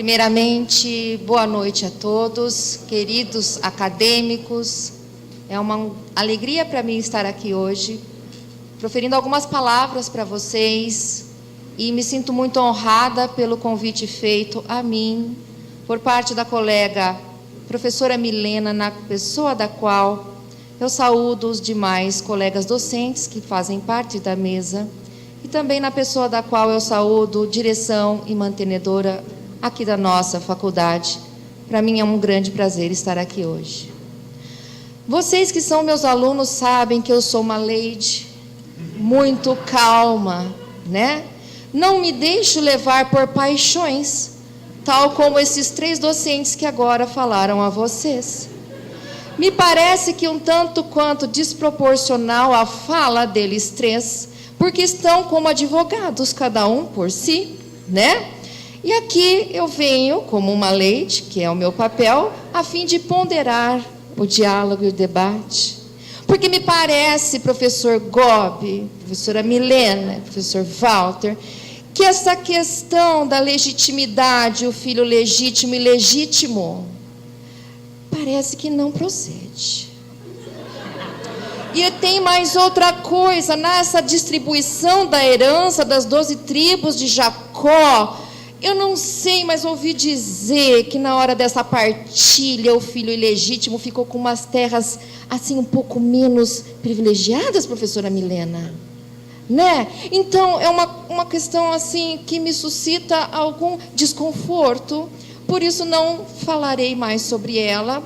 Primeiramente, boa noite a todos, queridos acadêmicos. É uma alegria para mim estar aqui hoje, proferindo algumas palavras para vocês, e me sinto muito honrada pelo convite feito a mim, por parte da colega professora Milena, na pessoa da qual eu saúdo os demais colegas docentes que fazem parte da mesa, e também na pessoa da qual eu saúdo direção e mantenedora aqui da nossa faculdade. Para mim é um grande prazer estar aqui hoje. Vocês que são meus alunos sabem que eu sou uma lady muito calma, né? Não me deixo levar por paixões, tal como esses 3 docentes que agora falaram a vocês. Me parece que um tanto quanto desproporcional a fala deles 3, porque estão como advogados, cada um por si, né? E aqui eu venho, como uma lady, que é o meu papel, a fim de ponderar o diálogo e o debate. Porque me parece, professor Gobi, professora Milena, professor Walter, que essa questão da legitimidade, o filho legítimo e legítimo, parece que não procede. E tem mais outra coisa, nessa distribuição da herança das 12 tribos de Jacó, eu não sei, mas ouvi dizer que na hora dessa partilha, o filho ilegítimo ficou com umas terras assim um pouco menos privilegiadas, professora Milena, né? Então é uma questão assim que me suscita algum desconforto. Por isso não falarei mais sobre ela,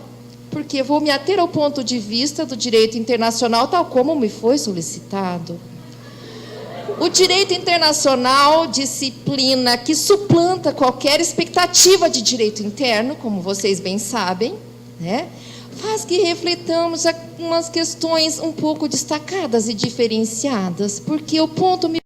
porque vou me ater ao ponto de vista do direito internacional, tal como me foi solicitado. O direito internacional, disciplina que suplanta qualquer expectativa de direito interno, como vocês bem sabem, né? Faz que refletamos algumas questões um pouco destacadas e diferenciadas, porque o ponto me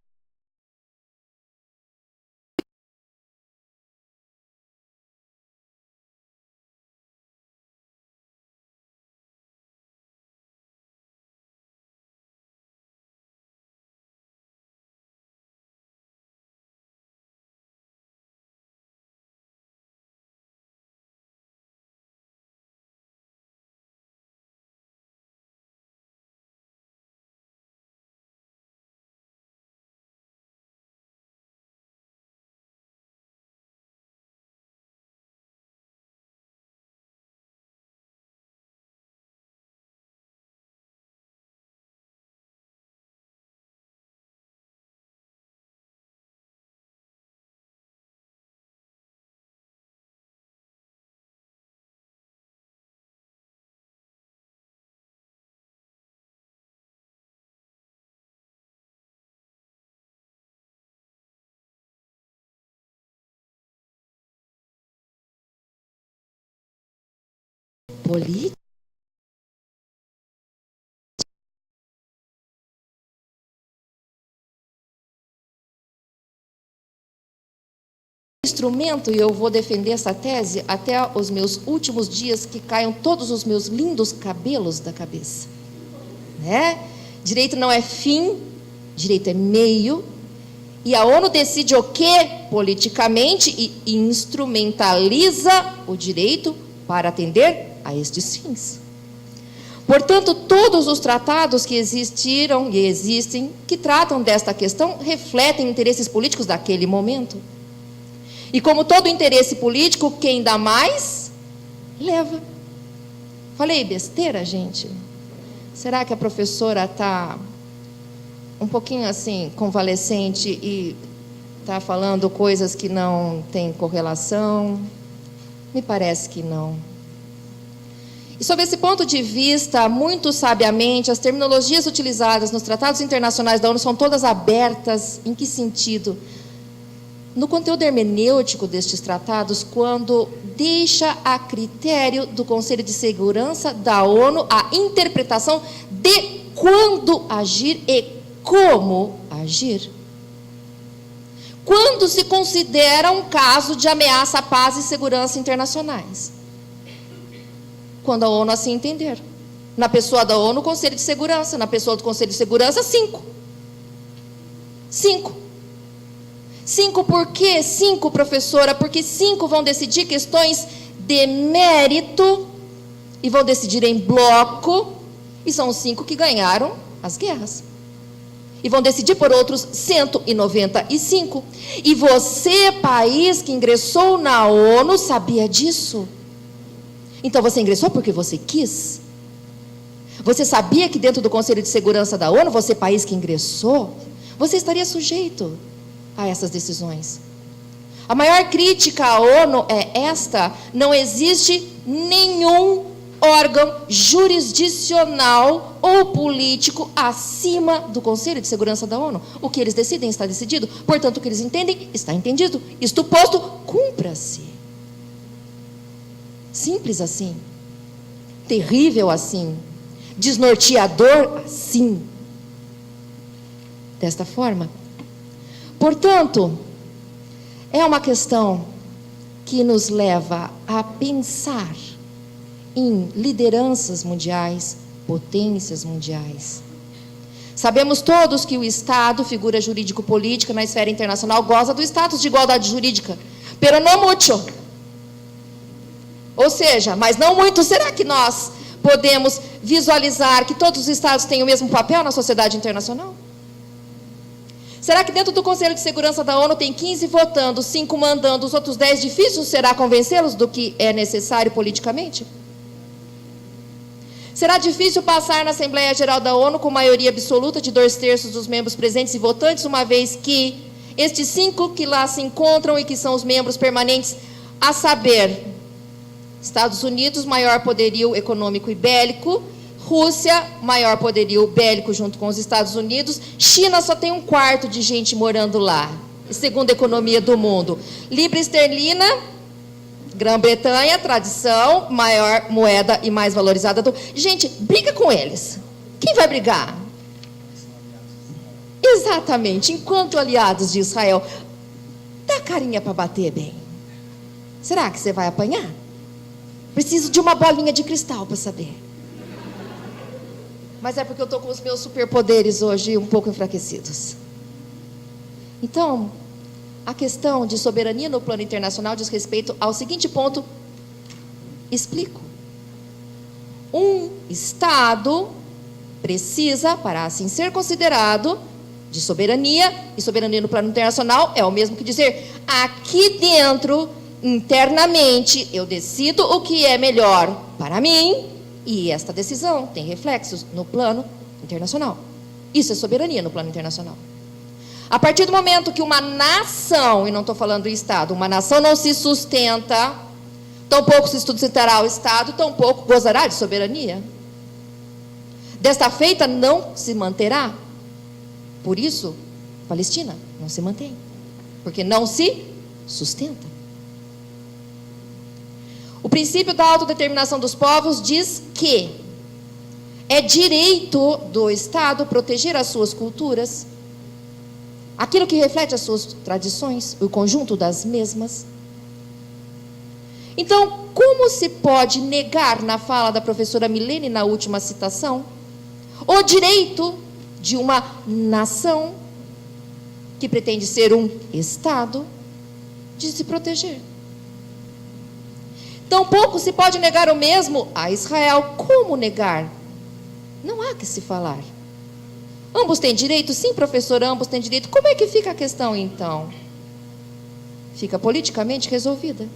política, instrumento, e eu vou defender essa tese até os meus últimos dias, que caiam todos os meus lindos cabelos da cabeça, né? Direito não é fim, direito é meio, e a ONU decide o quê? Politicamente, e instrumentaliza o direito para atender a estes fins. Portanto, todos os tratados que existiram e existem, que tratam desta questão, refletem interesses políticos daquele momento. E como todo interesse político, quem dá mais, leva. Falei besteira, gente? Será que a professora está um pouquinho assim, convalescente, e está falando coisas que não têm correlação? Me parece que não. E sob esse ponto de vista, muito sabiamente, as terminologias utilizadas nos tratados internacionais da ONU são todas abertas. Em que sentido? No conteúdo hermenêutico destes tratados, quando deixa a critério do Conselho de Segurança da ONU a interpretação de quando agir e como agir. Quando se considera um caso de ameaça à paz e segurança internacionais. Quando a ONU assim entender. Na pessoa da ONU, o Conselho de Segurança. Na pessoa do Conselho de Segurança, 5. 5 por quê? 5, professora, porque 5 vão decidir questões de mérito e vão decidir em bloco, e são os 5 que ganharam as guerras. E vão decidir por outros 195. E você, país que ingressou na ONU, sabia disso? Então você ingressou porque você quis? Você sabia que dentro do Conselho de Segurança da ONU, você, país que ingressou, você estaria sujeito a essas decisões? A maior crítica à ONU é esta: não existe nenhum órgão jurisdicional ou político acima do Conselho de Segurança da ONU. O que eles decidem está decidido, portanto, o que eles entendem está entendido. Isto posto, cumpra-se. Simples assim. Terrível assim. Desnorteador assim. Desta forma. Portanto, é uma questão que nos leva a pensar em lideranças mundiais, potências mundiais. Sabemos todos que o Estado, figura jurídico-política na esfera internacional, goza do status de igualdade jurídica, pero no mucho. Ou seja, mas não muito. Será que nós podemos visualizar que todos os Estados têm o mesmo papel na sociedade internacional? Será que dentro do Conselho de Segurança da ONU tem 15 votando, 5 mandando, os outros 10 difícil será convencê-los do que é necessário politicamente? Será difícil passar na Assembleia Geral da ONU com maioria absoluta de 2/3 dos membros presentes e votantes, uma vez que estes 5 que lá se encontram e que são os membros permanentes, a saber, Estados Unidos, maior poderio econômico e bélico; Rússia, maior poderio bélico junto com os Estados Unidos; China só tem 1/4 de gente morando lá, segunda economia do mundo; libra esterlina, Grã-Bretanha, tradição, maior moeda e mais valorizada do... Gente, briga com eles. Quem vai brigar? Exatamente, enquanto aliados de Israel. Dá carinha para bater bem. Será que você vai apanhar? Preciso de uma bolinha de cristal para saber. Mas é porque eu estou com os meus superpoderes hoje um pouco enfraquecidos. Então, a questão de soberania no plano internacional diz respeito ao seguinte ponto. Explico. Um Estado precisa, para assim ser considerado de soberania, e soberania no plano internacional é o mesmo que dizer, aqui dentro, internamente, eu decido o que é melhor para mim, e esta decisão tem reflexos no plano internacional. Isso é soberania no plano internacional. A partir do momento que uma nação, e não estou falando do Estado, uma nação não se sustenta, tampouco se sustentará o Estado, tampouco gozará de soberania. Desta feita, não se manterá. Por isso, Palestina não se mantém, porque não se sustenta. O princípio da autodeterminação dos povos diz que é direito do Estado proteger as suas culturas, aquilo que reflete as suas tradições, o conjunto das mesmas. Então, como se pode negar, na fala da professora Milene, na última citação, o direito de uma nação que pretende ser um Estado de se proteger? Tampouco se pode negar o mesmo a Israel. Como negar? Não há que se falar. Ambos têm direito? Sim, professor, ambos têm direito. Como é que fica a questão, então? Fica politicamente resolvida.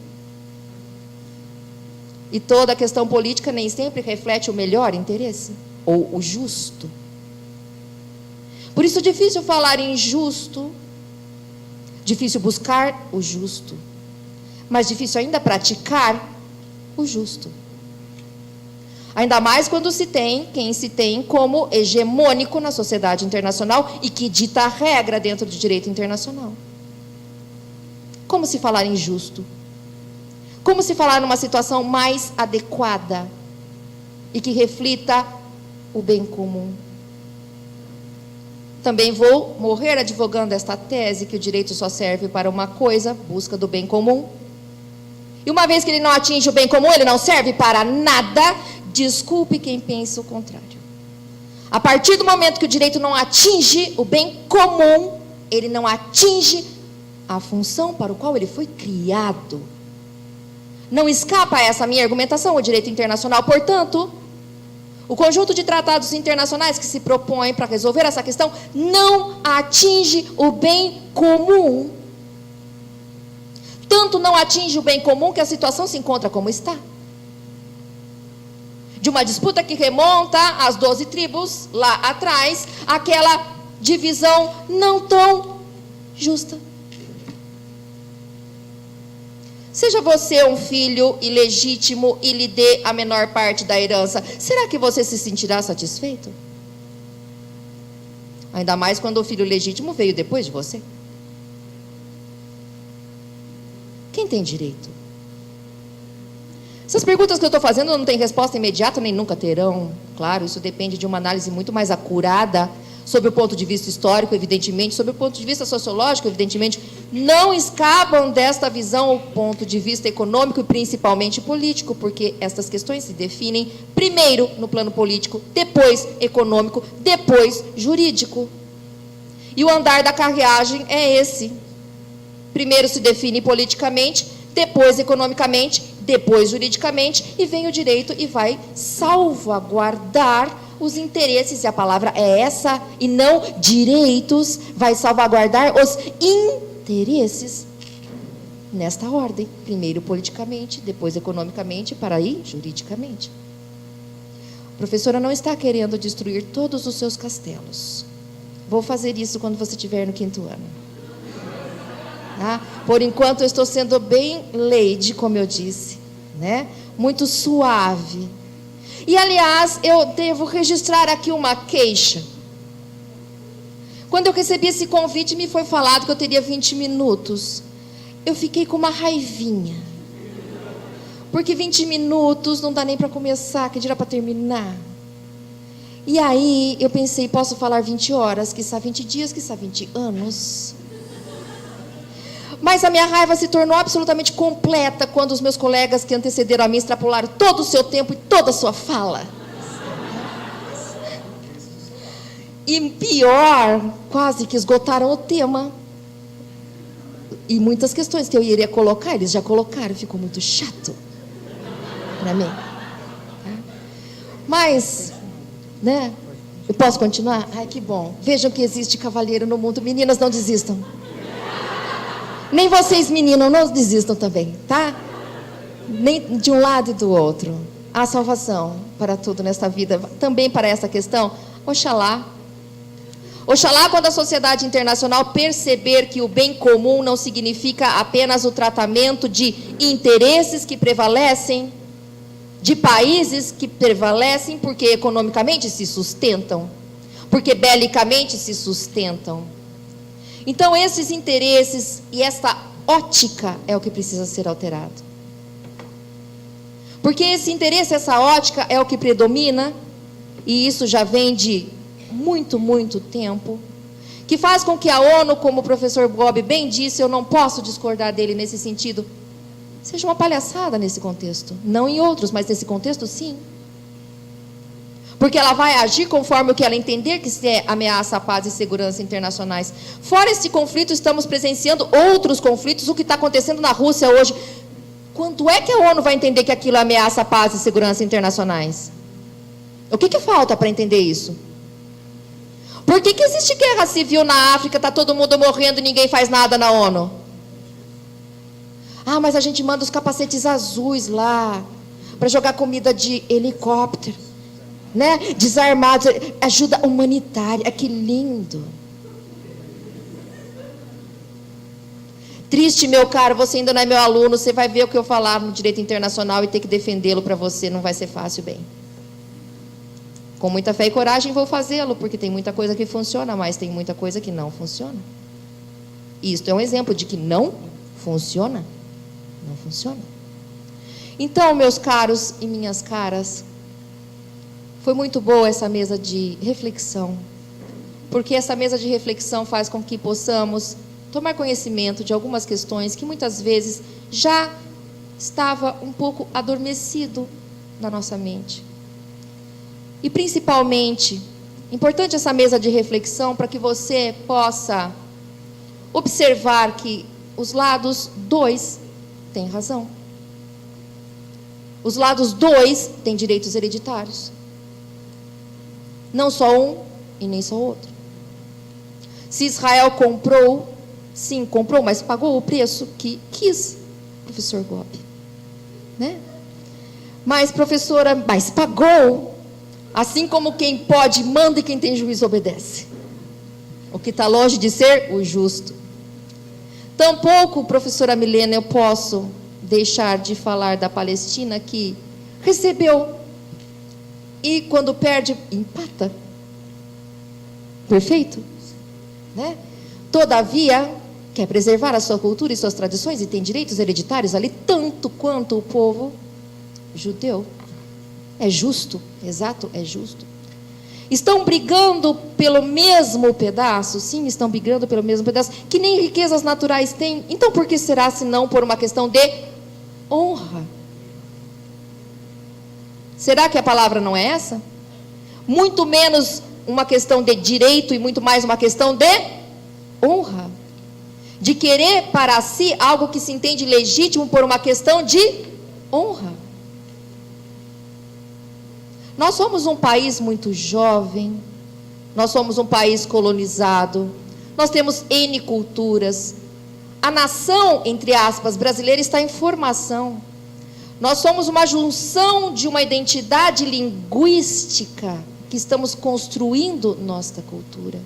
E toda a questão política nem sempre reflete o melhor interesse, ou o justo. Por isso é difícil falar em justo, difícil buscar o justo, mas difícil ainda praticar o justo. Ainda mais quando se tem quem se tem como hegemônico na sociedade internacional e que dita a regra dentro do direito internacional. Como se falar em justo? Como se falar numa situação mais adequada e que reflita o bem comum? Também vou morrer advogando esta tese que o direito só serve para uma coisa, busca do bem comum. E uma vez que ele não atinge o bem comum, ele não serve para nada. Desculpe quem pensa o contrário. A partir do momento que o direito não atinge o bem comum, ele não atinge a função para o qual ele foi criado. Não escapa a essa minha argumentação o direito internacional. Portanto, o conjunto de tratados internacionais que se propõem para resolver essa questão não atinge o bem comum. Tanto não atinge o bem comum que a situação se encontra como está. De uma disputa que remonta às 12 tribos, lá atrás, aquela divisão não tão justa. Seja você um filho ilegítimo e lhe dê a menor parte da herança, será que você se sentirá satisfeito? Ainda mais quando o filho legítimo veio depois de você. Quem tem direito? Essas perguntas que eu estou fazendo não têm resposta imediata, nem nunca terão. Claro, isso depende de uma análise muito mais acurada, sob o ponto de vista histórico, evidentemente, sob o ponto de vista sociológico, evidentemente. Não escapam desta visão o ponto de vista econômico e principalmente político, porque estas questões se definem primeiro no plano político, depois econômico, depois jurídico. E o andar da carruagem é esse. Primeiro se define politicamente, depois economicamente, depois juridicamente, e vem o direito e vai salvaguardar os interesses, e a palavra é essa, e não direitos, vai salvaguardar os interesses nesta ordem, primeiro politicamente, depois economicamente, para aí juridicamente. A professora não está querendo destruir todos os seus castelos. Vou fazer isso quando você estiver no 5º ano. Tá? Por enquanto eu estou sendo bem lady, como eu disse, né? Muito suave. E aliás, eu devo registrar aqui uma queixa. Quando eu recebi esse convite, me foi falado que eu teria 20 minutos. Eu fiquei com uma raivinha. Porque 20 minutos não dá nem para começar, que dirá para terminar. E aí eu pensei, posso falar 20 horas, quiçá 20 dias, quiçá 20 anos. Mas a minha raiva se tornou absolutamente completa quando os meus colegas que antecederam a mim extrapolaram todo o seu tempo e toda a sua fala. E pior, quase que esgotaram o tema. E muitas questões que eu iria colocar, eles já colocaram, ficou muito chato para mim. Mas, né? Eu posso continuar? Ai, que bom. Vejam que existe cavalheiro no mundo. Meninas, não desistam. Nem vocês, meninos, não desistam também, tá? Nem de um lado e do outro. Há salvação para tudo nesta vida. Também para essa questão, oxalá. Oxalá quando a sociedade internacional perceber que o bem comum não significa apenas o tratamento de interesses que prevalecem, de países que prevalecem porque economicamente se sustentam, porque belicamente se sustentam. Então, esses interesses e esta ótica é o que precisa ser alterado. Porque esse interesse, essa ótica é o que predomina, e isso já vem de muito, muito tempo, que faz com que a ONU, como o professor Bob bem disse, eu não posso discordar dele nesse sentido, seja uma palhaçada nesse contexto. Não em outros, mas nesse contexto, sim. Porque ela vai agir conforme o que ela entender que se é ameaça à paz e segurança internacionais. Fora esse conflito, estamos presenciando outros conflitos, o que está acontecendo na Rússia hoje. Quando é que a ONU vai entender que aquilo ameaça a paz e segurança internacionais? O que falta para entender isso? Por que existe guerra civil na África, está todo mundo morrendo e ninguém faz nada na ONU? Ah, mas a gente manda os capacetes azuis lá, para jogar comida de helicóptero. Né? Desarmados, ajuda humanitária, que lindo. Triste, meu caro, você ainda não é meu aluno, você vai ver o que eu falar no direito internacional e ter que defendê-lo para você, não vai ser fácil, bem. Com muita fé e coragem vou fazê-lo, porque tem muita coisa que funciona, mas tem muita coisa que não funciona. Isto é um exemplo de que não funciona. Não funciona. Então, meus caros e minhas caras, foi muito boa essa mesa de reflexão, porque essa mesa de reflexão faz com que possamos tomar conhecimento de algumas questões que muitas vezes já estava um pouco adormecido na nossa mente. E principalmente, importante essa mesa de reflexão para que você possa observar que os lados 2 têm razão. Os lados 2 têm direitos hereditários. Não só um e nem só outro. Se Israel comprou, sim, comprou, mas pagou o preço que quis, professor Gobi, né? Mas, professora, mas pagou, assim como quem pode manda e quem tem juízo obedece. O que está longe de ser o justo. Tampouco, professora Milena, eu posso deixar de falar da Palestina, que recebeu e quando perde, empata. Perfeito? Né? Todavia, quer preservar a sua cultura e suas tradições e tem direitos hereditários ali, tanto quanto o povo judeu. É justo, exato, é justo. Estão brigando pelo mesmo pedaço? Sim, estão brigando pelo mesmo pedaço, que nem riquezas naturais têm. Então, por que será, se não por uma questão de honra? Será que a palavra não é essa? Muito menos uma questão de direito e muito mais uma questão de honra. De querer para si algo que se entende legítimo por uma questão de honra. Nós somos um país muito jovem, nós somos um país colonizado, nós temos N culturas. A nação, entre aspas, brasileira está em formação. Nós somos uma junção de uma identidade linguística que estamos construindo nossa cultura.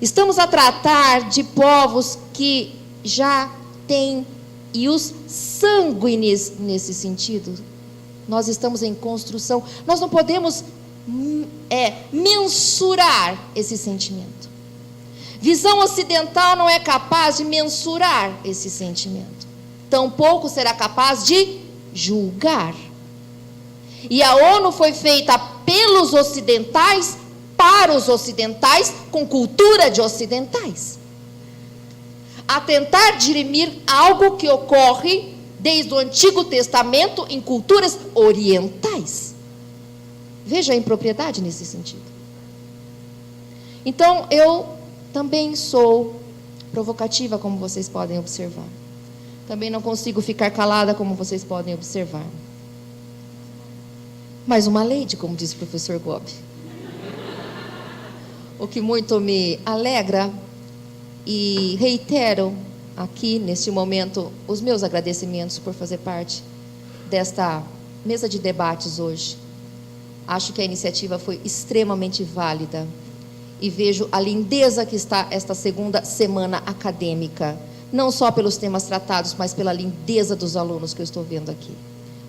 Estamos a tratar de povos que já têm, e os sanguíneos nesse sentido. Nós estamos em construção. Nós não podemos mensurar esse sentimento. Visão ocidental não é capaz de mensurar esse sentimento. Tampouco será capaz de julgar. E a ONU foi feita pelos ocidentais, para os ocidentais, com cultura de ocidentais. A tentar dirimir algo que ocorre desde o Antigo Testamento em culturas orientais. Veja a impropriedade nesse sentido. Então, eu também sou provocativa, como vocês podem observar. Também não consigo ficar calada, como vocês podem observar. Mas uma lady, como disse o professor Gobi. O que muito me alegra, e reitero aqui, neste momento, os meus agradecimentos por fazer parte desta mesa de debates hoje. Acho que a iniciativa foi extremamente válida e vejo a lindeza que está esta segunda semana acadêmica, não só pelos temas tratados, mas pela lindeza dos alunos que eu estou vendo aqui.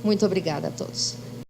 Muito obrigada a todos.